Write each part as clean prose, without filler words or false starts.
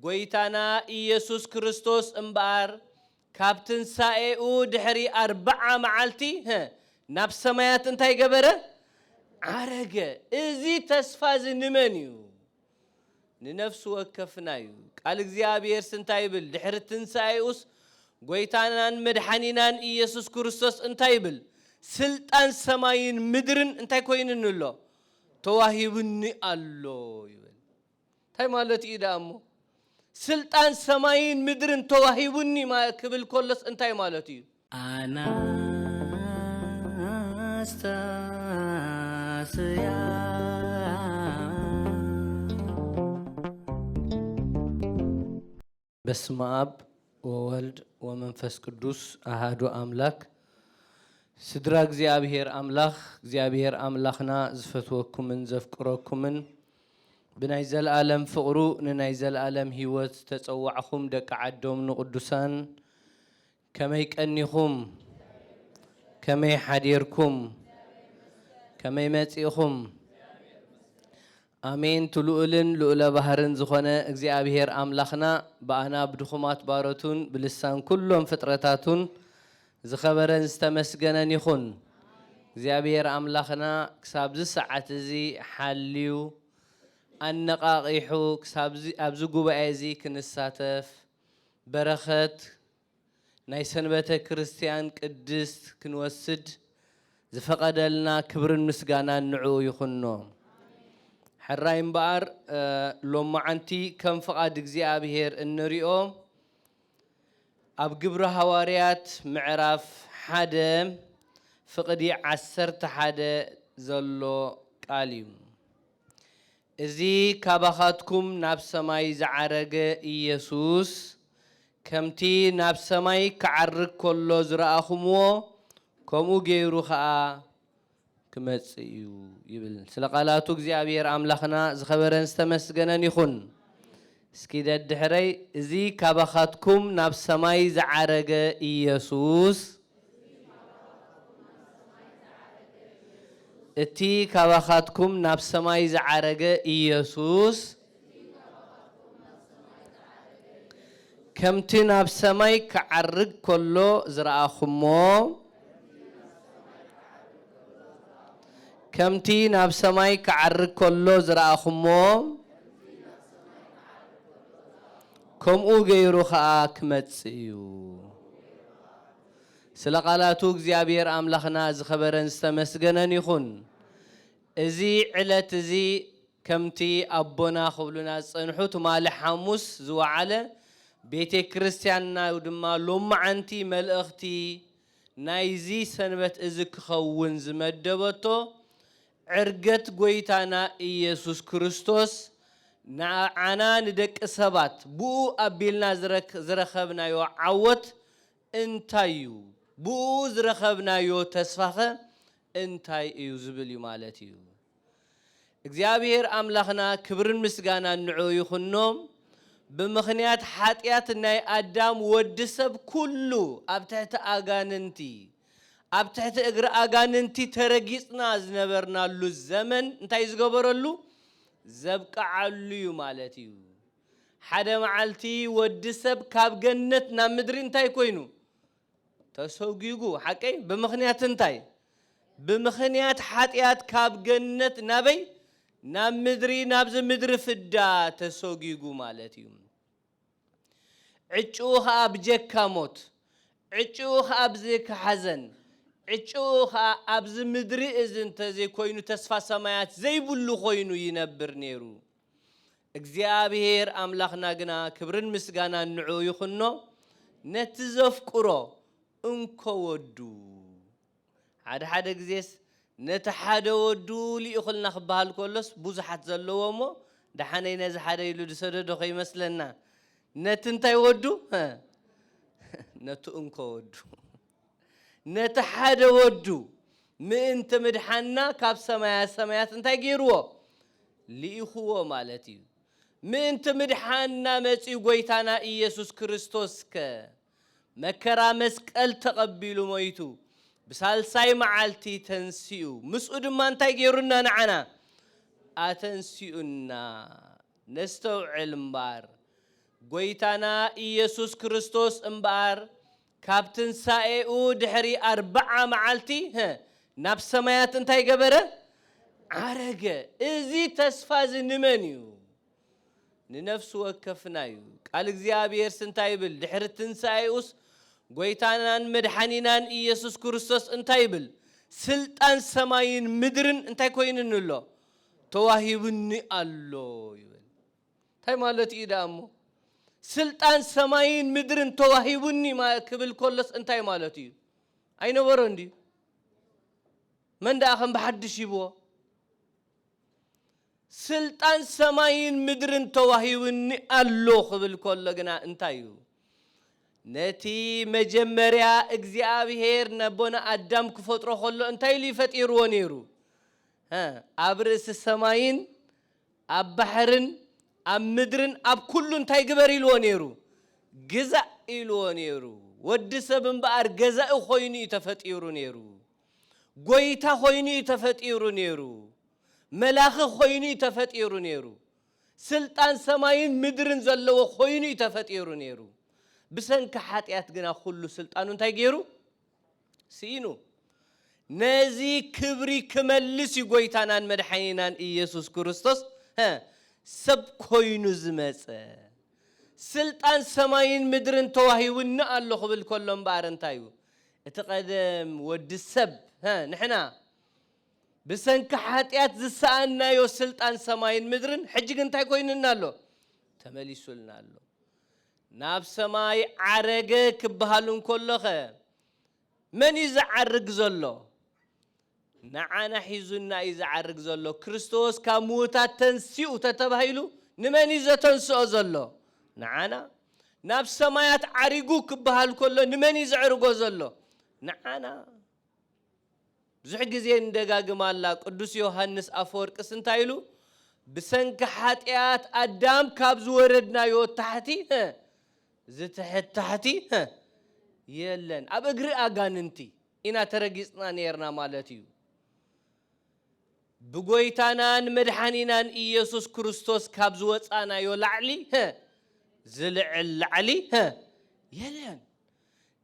ጎይታና ኢየሱስ ክርስቶስ እምባር ካብትን ሳኤኡ ድሕሪ 40 መዓልቲ ናብ ሰማያት እንታይ ገበረ አረገ እዚ ተስፋ ዝንመን እዩ ንነፍሱ ወከፍናዩ ቃል እግዚአብሔር ስንታይ ብል ድሕሪ ትንሳኤኡስ ጎይታናን መድኃኒናን ኢየሱስ ክርስቶስ እንታይ ብል ስልጣን ሰማይን ምድርን እንታይ ኮይንንሎ ተዋሂብኒ አሎ ይብል ታይ ማለት ይዳሞ ስልጣን ሰማይን ምድርን ተዋሂብኒ ክብል ኮለስ እንታይ ማለት እዩ አናስታስያ በስመ አብ ወወልድ ወመንፈስ ቅዱስ አሐዱ አምላክ ስድራ እግዚአብሔር አምላኽና ዝፈትወኩምን ዘፍቅረኩምን ብናይ ዘለዓለም ፍቅሩ ንናይ ዘለዓለም ህይወት ተጸዋዕኹም ደቂ ዓዶም ንቅዱሳን ከመይ ቀኒኹም ከመይ ሓዲርኩም ከመይ መጺኹም አሜን ትሉእልን ልኡለ ባህርን ዝኾነ እግዚአብሔር አምላኽና በአና ብድኹማት ባሮቱን ብልሳን ኩሎም ፍጥረታቱን ዝኸበረን ዝተመስገነን ይኹን እግዚአብሔር አምላኽና ክሳብዚ ሰዓት እዚ ሓልዩ አነቃቂሑ ክሳብዚ ኣብዚ ጉባኤ እዚ ክንሳተፍ በረኸት ናይ ሰንበተ ክርስቲያን ቅድስት ክንወስድ ዝፈቀደልና ክብርን ምስጋናን ንዑ ይኹኖ حراي مبار لما عنتي كم فقد እግዚአብሔር እንሪኦ ኣብ ግብረ ሐዋርያት ምዕራፍ 1 ፍቅዲ 11 ዘሎ ቃል እዩ እዚ ካባኻትኩም ናብ ሰማይ ዝዓረገ ኢየሱስ ከምቲ ናብ ሰማይ ክዓርግ ከሎ ዝረአኹምዎ ከምኡ ገይሩ ኸኣ ክመጽዩ ይብል ስለቃላቱ እግዚአብሔር አምላኽና ዝኸበረን ዝተመስገነን ይኹን እስኪ ደድሕረይ እዚ ካባኻትኩም ናብ ሰማይ ዝዓረገ ኢየሱስ እቲ ካባኻትኩም ናብ ሰማይ ዝዓረገ ኢየሱስ ከምቲ ናብ ሰማይ ክዓርግ ከሎ ዝረአኹሞ ከምቲ ናብ ሰማይ ክዓርግ ከሎ ዝረአኹሞ ከምኡ ገይሩ ኸኣ ክመጽእ እዩ ስለ ቃላቱ እግዚአብሔር አምላኽና ዝኸበረን ዝተመስገነን ይኹን እዚ ዕለት እዚ ከምቲ ኣቦና ክብሉና ዝጸንሑ ትማሊ ሐሙስ ዝወዓለ ቤተ ክርስቲያንና ድማ ሎማዓንቲ መልእኽቲ ናይዚ ሰንበት እዚ ክኸውን ዝመደበቶ ዕርገት ጎይታና ኢየሱስ ክርስቶስ ንዓና ንደቂ ሰባት ብኡ ኣቢልና ዝረኸብናዮ ዓወት እንታይ እዩ ብኡ ዝረኸብናዮ ተስፋኸ እንታይ እዩ ዝብል እዩ ማለት እዩ እግዚአብሔር አምላኽና ክብርን ምስጋናን ንዑ ይኹኖም ብምኽንያት ኃጢአት ናይ አዳም ወዲ ሰብ ኩሉ ኣብ ትሕቲ ኣጋንንቲ ኣብ ትሕቲ እግሪ ኣጋንንቲ ተረጊጽና ዝነበርናሉ ዘመን እንታይ ዝገበረሉ ዘብቃዓሉ እዩ ማለት እዩ ሓደ መዓልቲ ወዲ ሰብ ካብ ገነት ናብ ምድሪ እንታይ ኮይኑ ተሰጊጉ ሓቀይ ብምኽንያት እንታይ ብምኽንያት ኃጢአት ካብ ገነት ናበይ ናብ ምድሪ ናብዚ ምድሪ ፍዳ ተሰጊጉ ማለት እዩ ዕጩ ኸኣ ብጀካ ሞት ዕጩ ኸኣ ብዘይካ ሓዘን ዕጩ ኸኣ ኣብዚ ምድሪ እዚ እንተዘይ ኮይኑ ተስፋ ሰማያት ዘይብሉ ኮይኑ ይነብር ነይሩ እግዚአብሔር አምላኽና ግና ክብርን ምስጋናን ንዑ ይኹኖ ነቲ ዘፍቅሮ እንኮ ወዱ ሓደ ግዜስ ነቲ ሓደ ወዱ ሊኢኹልና ክበሃል ከሎስ ብዙሓት ዘለዎሞ ዳሓነይ ነዚ ሓደ ኢሉ ዝሰደዶ ኸይመስለና ነቲ እንታይ ወዱ ነቲ እንኮ ወዱ ነቲ ሓደ ወዱ ምእንቲ ምድሓና ካብ ሰማያት እንታይ ገይርዎ ሊኢኽዎ ማለት እዩ ምእንቲ ምድሓና መጺኡ ጎይታና ኢየሱስ ክርስቶስ መከራ መስቀል ተቐቢሉ ሞይቱ ብሳልሳይ መዓልቲ ተንሲኡ ምስኡ ድማ እንታይ ገይሩና ንዓና ኣተንሲኡና ነስተውዕል እምበር ጎይታና ኢየሱስ ክርስቶስ እምባር ካብትን ሳኤኡ ድሕሪ 40 መዓልቲ ናብ ሰማያት እንታይ ገበረ ዓረገ እዚ ተስፋ ዝንመን እዩ ንነፍሱ ወከፍና እዩ ቃል እግዚአብሔር ስንታይ ብል ድሕሪ ትንሳኤኡስ ጎይታናን መድኃኒናን ኢየሱስ ክርስቶስ እንታይ ብል ስልጣን ሰማይን ምድርን እንታይ ኮይንንሎ ተዋሂብኒ አሎ ይብል እንታይ ማለት እዩ ዳሞ ስልጣን ሰማይን ምድርን ተዋሂብኒ ክብል ኮለስ እንታይ ማለት እዩ አይነበሮ እንዲ መንዳኸም በሐድሽ ይብዎ ስልጣን ሰማይን ምድርን ተዋሂብኒ አሎ ክብል ኮሎ ግና እንታይ እዩ ነቲ መጀመሪያ እግዚአብሔር ነቦና አዳም ክፈጥሮ ኮሎ እንታይ ሊፈጥርዎ ነይሩ ኣብ ርእሲ ሰማይን ኣብ ባሕርን ኣብ ምድርን ኣብ ኩሉ እንታይ ግበር ኢልዎ ነይሩ ገዛእ ኢልዎ ነይሩ ወዲ ሰብ እምበኣር ገዛእ ኮይኑ ተፈጢሩ ነይሩ ጎይታ ኮይኑ ተፈጢሩ ነይሩ መላኽ ኮይኑ ተፈጢሩ ነይሩ ስልጣን ሰማይን ምድርን ዘለዎ ኮይኑ ተፈጢሩ ነይሩ ብሰንከ ኃጢአት ግና ሁሉ ስልጣኑ እንታይ ገይሩ ሲኑ ነዚ ክብሪ ክመልስ ይጎይታናን መድኃኒናን ኢየሱስ ክርስቶስ ሰብ ኮይኑ ዝመጸ ስልጣን ሰማይን ምድርን ተዋሂብና አሎ ክብል ኮሎም ባር እንታይ እዩ እቲ ቀደም ወዲ ሰብ ንሕና ብሰንከ ኃጢአት ዝሰአናዮ ስልጣን ሰማይን ምድርን ሕጅግ እንታይ ኮይንና አሎ ተመሊሱልና አሎ ናብ ሰማይ ዓረገ ክበሃሉን ኮሎኸ መን ይዝዓርግ ዘሎ ንዓና ሒዙና ይዝዓርግ ዘሎ ክርስቶስ ካብ ሙታት ተንሲኡ ተተባሂሉ ንመን ይዘተንስኦ ዘሎ ንዓና ናብ ሰማያት ዓሪጉ ክበሃል ኮሎ ንመን ይዝዕርጎ ዘሎ ንዓና ብዙሕ ግዜ እንደጋግማላ ቅዱስ ዮሐንስ አፈወርቅስ እንታይ ኢሉ ብሰንከ ኃጢአት አዳም ካብ ዝወረድናዮ ታሕቲ ዝትሕት ታሕቲ የለን ኣብ እግሪ አጋንንቲ ኢና ተረጊጽና ነርና ማለት እዩ ብጎይታናን መድኃኒናን ኢየሱስ ክርስቶስ ካብ ዝወፃናዮ ላዕሊ ዝልዕል ላዕሊ የለን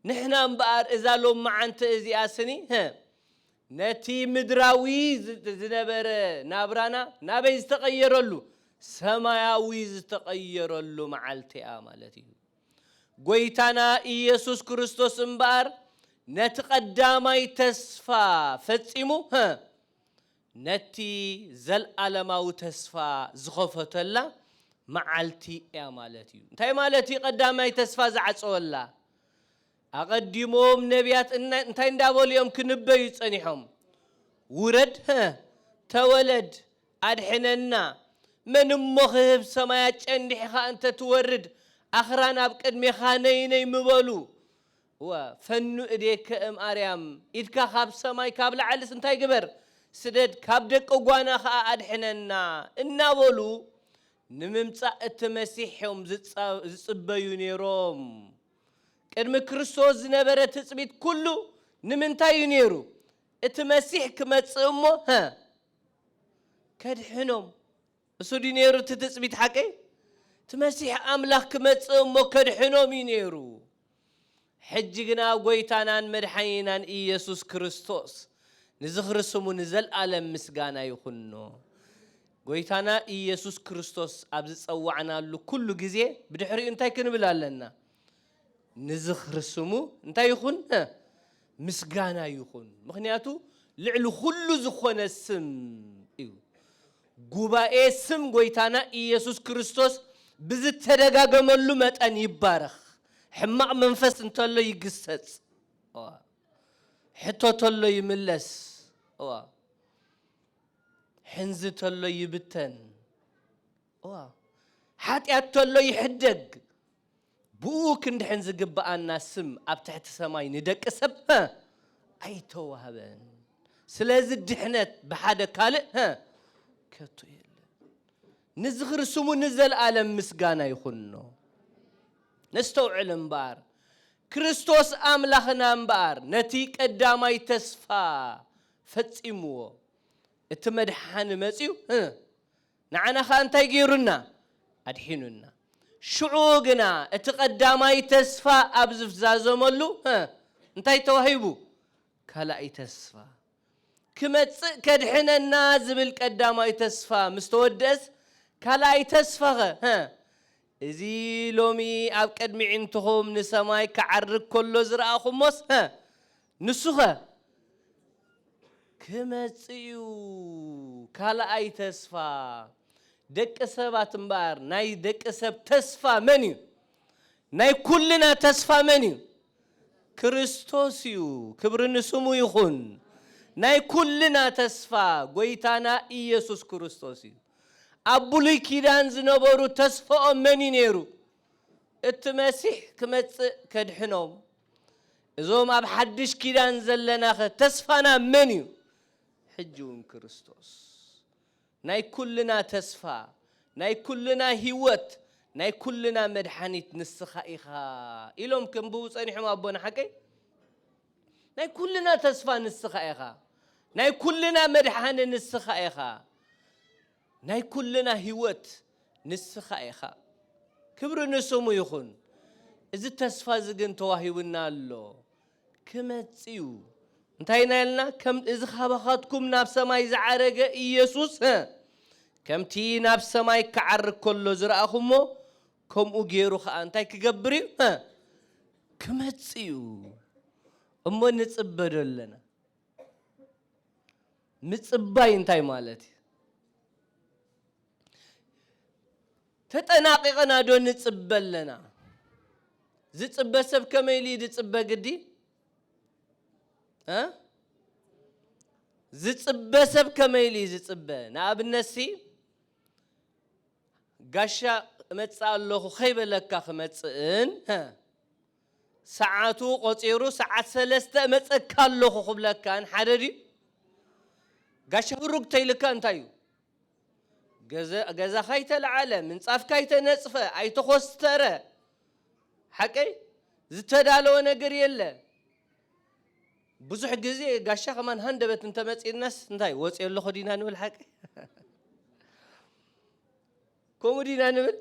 ንሕና እምበኣር እዛ ሎማዓንቲ እዚኣ ስኒ ነቲ ምድራዊ ዝነበረ ናብራና ናበይ ዝተቀየረሉ ሰማያዊ ዝተቀየረሉ መዓልቲያ ማለት እዩ ጎይታና ኢየሱስ ክርስቶስ እምበኣር ነቲ ቀዳማይ ተስፋ ፈጺሙ ነቲ ዘለዓለማዊ ተስፋ ዝኸፈተላ መዓልቲ እያ ማለት እዩ እንታይ ማለት እዩ ቀዳማይ ተስፋ ዝዓፀወላ አቀዲሞም ነቢያት እንታይ እንዳበልዮም ክንበዩ ጸኒሖም ውረድ ተወለድ አድሕነና ምንም ሞኽህብ ሰማያ ጨንዲሕኻ እንተ ትወርድ አኽራን ኣብ ቅድሜኻ ነይ ምበሉ ወፈኑ እዴከ እምአርያም ኢድካ ካብ ሰማይ ካብ ላዕልስ እንታይ ግበር ስደድ ካብ ደቀ ጓናኻ አድሕነና እናበሉ ንምምጻእ እቲ መሲሖም ዝጽበዩ ነይሮም ቅድሚ ክርስቶስ ዝነበረ ትጽቢት ኩሉ ንምንታይ እዩ ነይሩ እቲ መሲሕ ክመጽእ እሞ ከድሕኖም እሱ ዲ ነይሩ እቲ ትጽቢት ሓቀይ እቲ መሲሕ ኣምላኽ ክመጽእ እሞ ከድሕኖም እዩ ነይሩ ሕጂ ግና ጎይታናን መድኃኒናን ኢየሱስ ክርስቶስ ንዝኽርስሙ ንዘለዓለም ምስጋና ይኹኖ ጎይታና ኢየሱስ ክርስቶስ ኣብ ዝጸዋዕናሉ ኩሉ ግዜ ብድሕሪኡ እንታይ ክንብል ኣለና ንዝኽርስሙ እንታይ ይኹን ምስጋና ይኹን ምክንያቱ ልዕሊ ሁሉ ዝኾነ ስም እዩ ጉባኤ ስም ጎይታና ኢየሱስ ክርስቶስ ብዝተደጋገመሉ መጠን ይባረኽ ሕማቕ መንፈስ እንተሎ ይግሰጽ ሕቶ ተሎ ይምለስ ሕንዝ ተሎ ይብተን ኃጢአት ተሎ ይሕደግ ብኡ ክንድሕን ዝግባአና ስም ኣብ ትሕቲ ሰማይ ንደቂ ሰብ ኣይተዋህበን ስለዚ ድሕነት ብሓደ ካልእ ከቶ የለን ንዝኽርስሙ ንዘለዓለም ምስጋና ይኹኖ ነስተውዕል እምበኣር ክርስቶስ ኣምላኽና እምበኣር ነቲ ቀዳማይ ተስፋ ፈጺምዎ እቲ መድሓኒ መጺኡ ንዓና ኸ እንታይ ገይሩና ኣድሒኑና شعوقنا اتقداماي تسفى أبزف زازملو انتي توهيبو كلاي تسفى كمت كدحنا الناس بالقداماي تسفى مستودس كلاي تسفى إزي لومي أب قدمي عندهم نسماي كعرق كله زرعهم مس نسخة كمتيو كلاي تسفى دك سبات مبار ناي دك سب تسفى مني ناي كلنا تسفى مني كريستوسيو كبر نسمو يخون ناي كلنا تسفى قويتانا إيسوس كريستوسيو أبولي كيدان زنبورو تسفى مني نيرو التمسيح كمت كدحنوم إذا ما بحدش كيدان زلنا تسفانا مني حجون كريستوس ناي كلنا تسفى ناي كلنا هيوت ناي كلنا مدحانيت نسخائخا إلهم كمبوس أني حما أبونا حكي ناي كلنا تسفى نسخائخا ناي كلنا مدحان نسخائخا ناي كلنا هيوت نسخائخا كبر نسمو يخون إذا تسفى زقن تواهيونا اللو كمتسيو انتهينا لنا كم إذا خبخاتكم نفس ما يزعرق إيسوس كم تي نفس ما يكعر كله زرعكمو كم أجيرو خان انتهي كجبري كمتسيو أما نتصبر لنا متصباي انتهي مالتي تتناققنا دون نتصبر لنا زتصبر سب كميلي دتصبر قدي زتصبر سب كميلي زتصبر ناب النسي قاشا متصال له خيب لك خمتصن ساعاتو قصيرو ساعات ثلاثه متصكال له خبلك كان حددي قاشا هروق تيلك انتايو غزا خيت العالم من صاف كايت نصفه ايتخستره حقي زتدالو نغير يله بزح غزي غاشا كمان هندبت انت مصينس انتاي وصي له خدينا نول حقي كومدينا نبل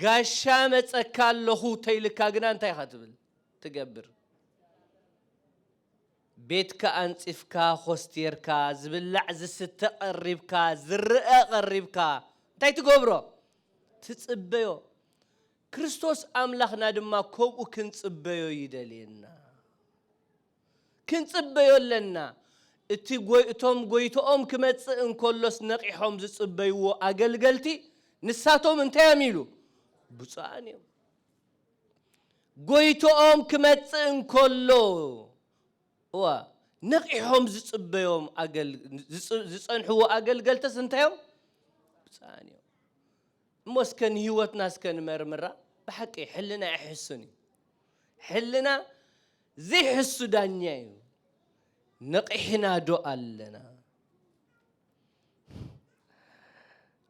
غاشا مصكالو تيلكا غنا انتاي خاتبل تغبر بيتك أنصفكا خوستيركا زبلع زستقربكا زرقا قربكا انتي تقبرو تتصبيو كريستوس أملاخنا دما كوبو كنتصبيو يدلينا كنتصبيو لنا اتي اتوم قويتوم كمتصئن كولوس نقيحوم زتصبيو أقلقلتي نساتوم انتي يميلو بصانيو قويتوم كمتصئن كولو هو نقيحهم زصبيوم أقل زصنحوا أقل قلت سنتيو بصانيو مسكن هيوت ناس كان مرمرة بحقي حلنا يحسني حلنا زي حسو دانيايو نقيحنا دو لنا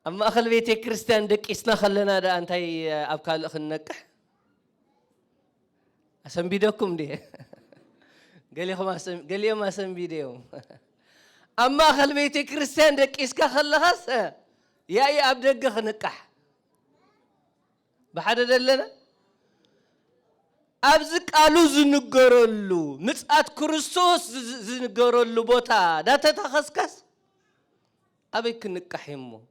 أما أخل بيتي كريستيان دك إسنا خلنا دا أنتي أبكال أخل نقح أسم بيدوكم دي قال يوم اسم فيديو اما خل بيتي كريستيان دك اسكا خلخس يا ابدق خنقح بحدد لنا ابز قالو زنغرلو مصات كريستوس زنغرلو بوتا دا تتخسكس ابيك نقحيمو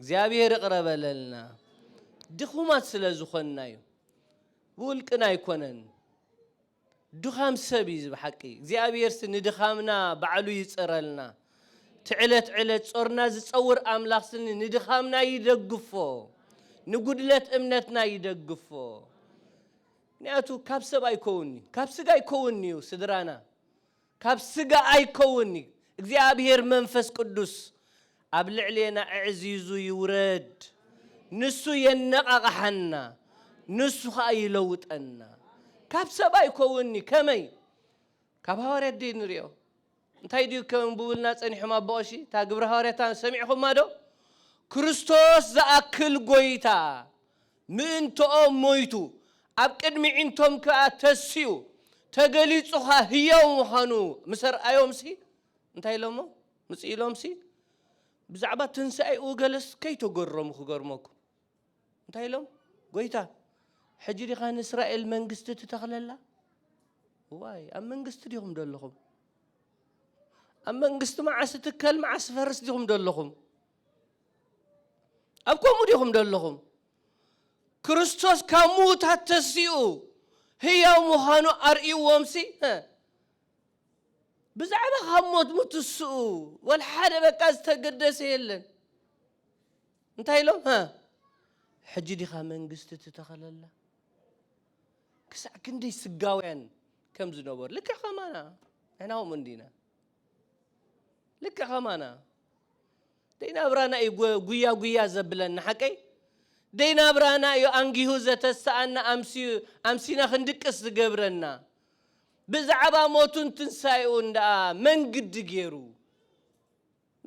እግዚአብሔር ይቅረበለልና ድኹማት ስለዝኾንናዩ ውልቅና ይኮነን دخام سبيز بحقي እግዚአብሔር ስንድኻምና ባዕሉ ይጽረልና ትዕለት ዕለት ጾርና ዝጸውር አምላኽ ስንድኻምና ይደግፎ ንጉድለት እምነትና ይደግፎ ንያቱ ካብ ሰብ አይኮውኒ ካብ ስጋ አይኮውኒ ስድራና ካብ ስጋ አይኮውኒ እግዚአብሔር መንፈስ ቅዱስ ኣብ ልዕሌና ዕዚዙ ይውረድ ንሱ የነቃቃሐና ንሱ ይለውጠና كاب سباي كوني كمي كاب هوريت دي نريو انتي دي كم بولنا صنيح ما بوشي تا غبر هوريتان سمعكم مادو كريستوس زاكل غويتا من تو مويتو اب قدمي انتم كاتسيو تغليصها هيو مخانو مسر ايومسي انتي لومو مسي لومسي بزعبة تنسأي وجلس كي تجرم خجرمكم انتهي لهم قويتا حجري خان إسرائيل منجست تتخللا واي أم منجست ديهم دلهم أم منجست مع ستكل مع سفرس ديهم دلهم أبكم ديهم دلهم كريستوس كموت هتسيو هي ومهانو أرئيو ومسي بزعبة خموت متسو والحادة بكاز تقدس يلن انتهي لهم حجدي خا منجست تتخللا كسع كندي سقاوين كم زنور لك خمانا احنا هم مندينا لك خمانا دينا برانا قويا قويا زبلن حكي دينا برانا يو انجيهو زتسأنا امسينا خندقس قبرنا بزعبا موتون تنسايون دا من قد جيرو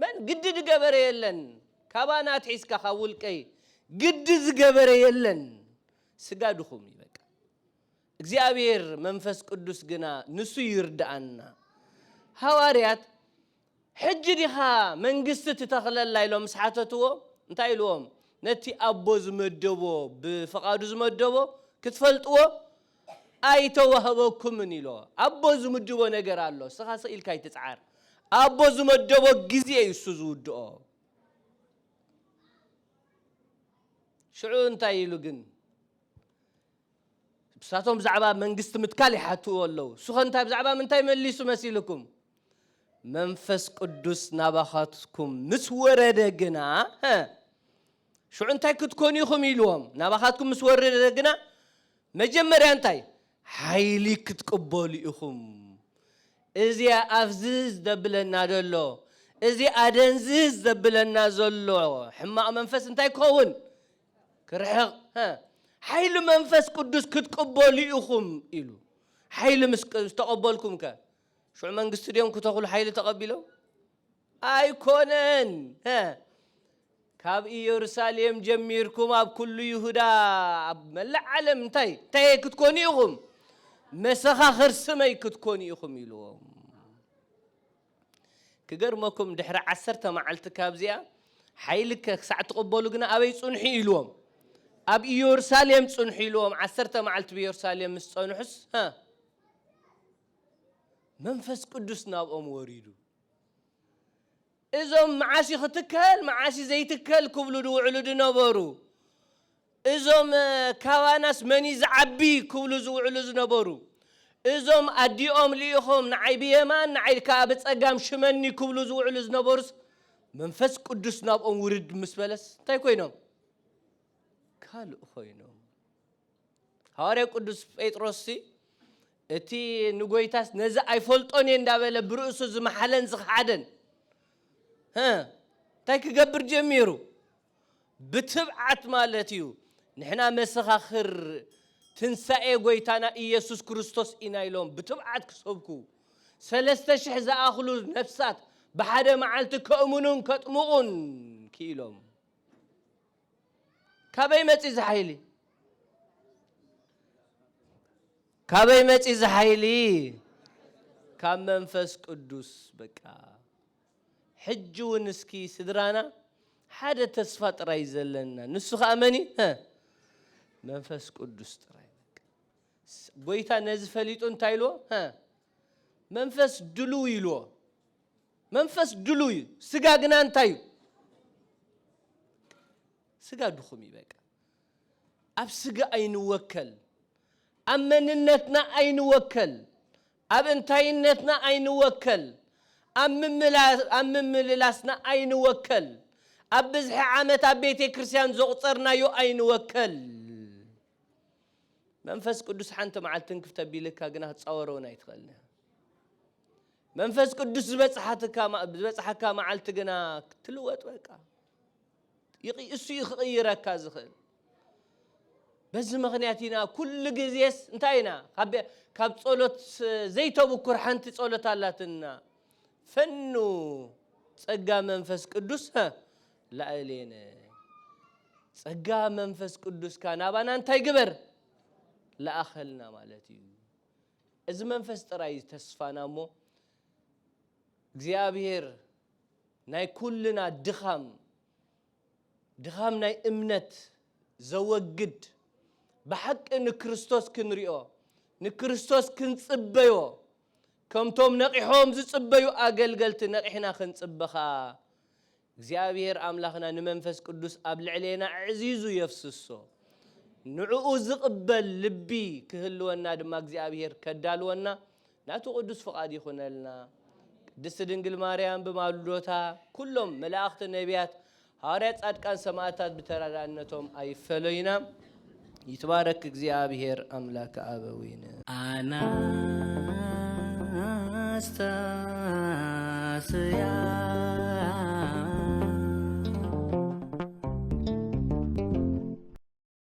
من قد قبر يلن كابانات حيسكا خاول كي قد قبر يلن سقادوكم يبقى እግዚአብሔር መንፈስ ቅዱስ ግና ንሱ ይርዳአና ሐዋርያት ሕጂ ዲኻ መንግስት ትተኽለላ ኢሎም ስሓተትዎ እንታይ ኢልዎም ነቲ ኣቦ ዝመደቦ ብፈቃዱ ዝመደቦ ክትፈልጥዎ ኣይተዋህበኩምን ኢሎ ኣቦ ዝምድቦ ነገር ኣሎ ስኻ ስኢልካ ይትጻዓር ኣቦ ዝመደቦ ግዜ እሱ ዝውድኦ ሽዑ እንታይ ኢሉ ግን بساتهم زعبا منجست متكالي حتو والله سخن تاب زعبا من تاي مليسو مسيلكم منفس قدوس نباخاتكم مسورة دقنا شو انتاي كتكوني خميلوهم نباخاتكم مسورة دقنا مجمّر انتاي حيلي كتقبولي اخم ازي افزيز دبلنا دلو ازي ادنزيز دبلنا زلو حما منفس انتاي كون كرحق حيل منفس قدوس كتقبلي اخم إلو حيل مستقبلكم كا شو منجست اليوم كتقول حيل تقبلوا اي كونن كاب يرساليم جميركم اب كل يهودا ملع علم تاي كتكوني اخم مسخا خرسمي كتكوني اخم إلو كقرمكم دحر عسرت معلت كابزيا حيلك ساعة تقبلوا قنا ابي صنحي إلوهم أب يرساليم صنحي لهم عسرت معلت بيرساليم مصنحس منفس قدوس نابهم وريدو إذا معاشي ختكل معاشي زي تكل كبلو دو علو نبرو إذا كواناس مني زعبي كبلو زو علو نبرو إذا أديهم ليهم نعي بيمان نعي كابت أقام شمني كبلو زو علو نبرس منفس قدوس نابهم ورد مسبلس تاي كوينهم قال أخوينهم هاري قدوس بيتروسي اتي نقويتاس نزا اي فولطوني اندابل برؤسو زمحلن زخعدن تايك قبر جميرو بتبعت مالتيو نحنا مسخاخر تنسائي قويتانا إيسوس كريستوس إنايلون بتبعت كسبكو 3000 زاخلو نفسات بحدا معالتك كأمنون كتمغن كيلوم كابي متي زحيلي كابي متي زحيلي كام منفس قدوس بقى حجو نسكي سدرانا حدا تسفى طراي زلنا نسو خامني منفس قدوس طراي بويتا نزفليتو انتايلو منفس دلو يلو منفس دلو سغاغنا انتايو سقا دخمي بقى أب سقا أين وكل أمننتنا أين وكل أب انتاينتنا أين وكل أم ملاسنا أين وكل أب بزح عامت أبيتي كريستيان زغطرنا يو أين وكل منفس قدوس حانت مع التنكف تبيلك هاقنا تصورونا يتخلنا منفس قدوس بزبصحك مع التقنا تلوت بقى يسو يغيرك كازخل بس مغنياتنا كل جزيس انتاينا كاب تصولت زيتو بكر حنتي تصولت اللاتنا فنو ጸጋ መንፈስ ቅዱስ ላዕሌነ ጸጋ መንፈስ ቅዱስ ካናባና እንታይ ግበር ለአኸልና ማለት እዩ እዚ መንፈስ ጥራይ ተስፋናሞ እግዚአብሔር ناي كلنا دخام ناي امنت زوجد بحق ان كريستوس كنريو نكريستوس كنصبيو كمتم نقيحوم زصبيو اغلغلت نقيحنا خنصبخا እግዚአብሔር አምላኽና ንመንፈስ ቅዱስ አብልዕሌና ዕዚዙ የፍስሶ ንዑኡ ዝቅበል ልቢ ክህልወና ድማ እግዚአብሔር ከዳልወና ናቱ ቅዱስ ፍቃድ ይኹነልና ቅድስት ድንግል ማርያም በማልዶታ ኩሎም መላእክት ነቢያት ሐዋርያት ጻድቃን ሰማዕታት በተራዳነቶም አይፈለይና ይትባረክ እግዚአብሔር አምላከ አበዊነ አናስታስያ